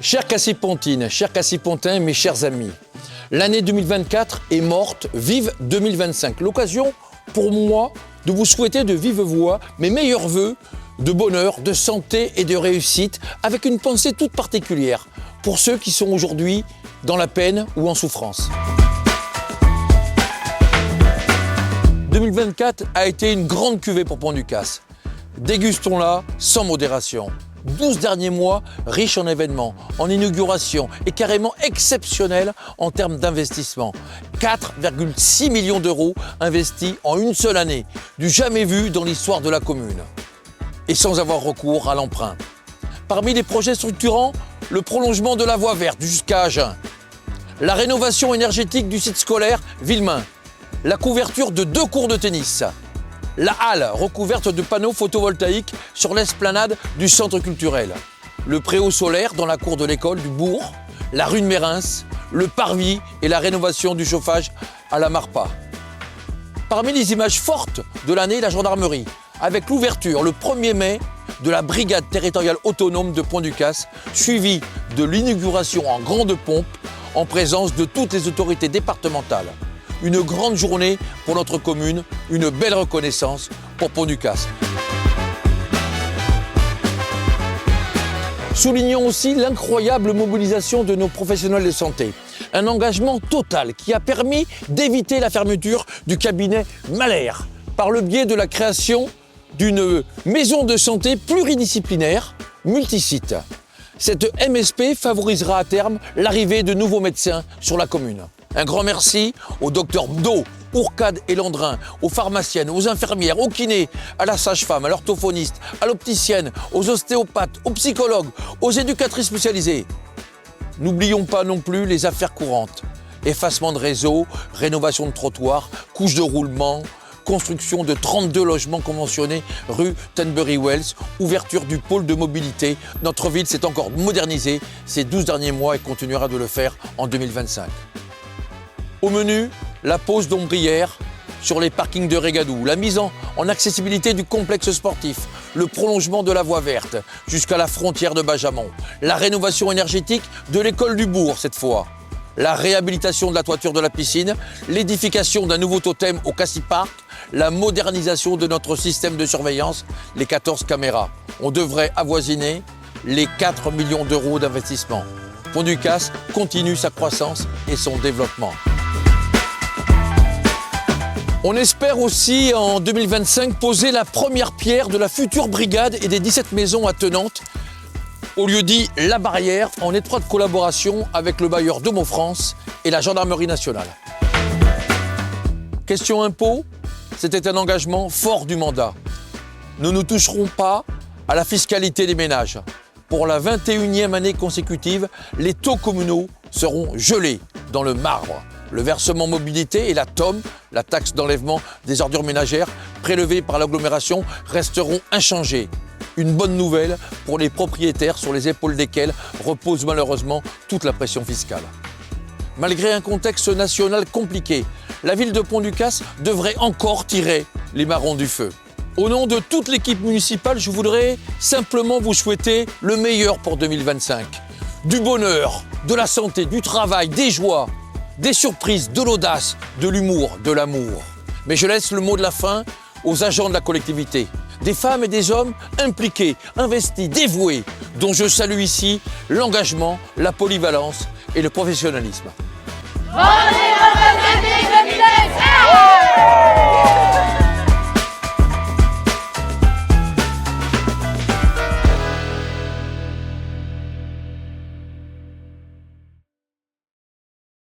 Chère Cassie-Pontine, chers Cassie-Pontins, mes chers amis, l'année 2024 est morte, vive 2025. L'occasion pour moi de vous souhaiter de vive voix mes meilleurs vœux de bonheur, de santé et de réussite, avec une pensée toute particulière pour ceux qui sont aujourd'hui dans la peine ou en souffrance. 2024 a été une grande cuvée pour Pont-du-Casse. Dégustons-la sans modération. 12 derniers mois riches en événements, en inaugurations et carrément exceptionnels en termes d'investissement. 4,6 millions d'euros investis en une seule année, du jamais vu dans l'histoire de la commune. Et sans avoir recours à l'emprunt. Parmi les projets structurants, le prolongement de la voie verte jusqu'à Agen, la rénovation énergétique du site scolaire Villemain, la couverture de 2 cours de tennis, la halle recouverte de panneaux photovoltaïques sur l'esplanade du centre culturel, le préau solaire dans la cour de l'école du bourg, la rue de Mérins, le parvis et la rénovation du chauffage à la Marpa. Parmi les images fortes de l'année, la gendarmerie, avec l'ouverture le 1er mai de la brigade territoriale autonome de Pont-du-Casse, suivie de l'inauguration en grande pompe en présence de toutes les autorités départementales. Une grande journée pour notre commune, une belle reconnaissance pour Pont-du-Casse. Soulignons aussi l'incroyable mobilisation de nos professionnels de santé. Un engagement total qui a permis d'éviter la fermeture du cabinet Malher par le biais de la création d'une maison de santé pluridisciplinaire, multisite. Cette MSP favorisera à terme l'arrivée de nouveaux médecins sur la commune. Un grand merci aux docteurs Bdo, Ourcade et Landrin, aux pharmaciennes, aux infirmières, aux kinés, à la sage-femme, à l'orthophoniste, à l'opticienne, aux ostéopathes, aux psychologues, aux éducatrices spécialisées. N'oublions pas non plus les affaires courantes. Effacement de réseau, rénovation de trottoirs, couches de roulement, construction de 32 logements conventionnés rue Tenbury Wells, ouverture du pôle de mobilité. Notre ville s'est encore modernisée ces 12 derniers mois et continuera de le faire en 2025. Au menu, la pose d'ombrières sur les parkings de Régadou, la mise en accessibilité du complexe sportif, le prolongement de la voie verte jusqu'à la frontière de Bajamont, la rénovation énergétique de l'école du bourg cette fois, la réhabilitation de la toiture de la piscine, l'édification d'un nouveau totem au Cassie Park, la modernisation de notre système de surveillance, les 14 caméras. On devrait avoisiner les 4 millions d'euros d'investissement. Pont-du-Casse continue sa croissance et son développement. On espère aussi en 2025 poser la première pierre de la future brigade et des 17 maisons attenantes au lieu-dit La Barrière, en étroite collaboration avec le bailleur Domofrance et la gendarmerie nationale. Question impôt, c'était un engagement fort du mandat. Nous ne toucherons pas à la fiscalité des ménages. Pour la 21e année consécutive, les taux communaux seront gelés dans le marbre. Le versement mobilité et la TOM, la taxe d'enlèvement des ordures ménagères, prélevées par l'agglomération, resteront inchangés. Une bonne nouvelle pour les propriétaires sur les épaules desquels repose malheureusement toute la pression fiscale. Malgré un contexte national compliqué, la ville de Pont-du-Casse devrait encore tirer les marrons du feu. Au nom de toute l'équipe municipale, je voudrais simplement vous souhaiter le meilleur pour 2025. Du bonheur, de la santé, du travail, des joies, des surprises, de l'audace, de l'humour, de l'amour. Mais je laisse le mot de la fin aux agents de la collectivité. Des femmes et des hommes impliqués, investis, dévoués, dont je salue ici l'engagement, la polyvalence et le professionnalisme. On est représentatif de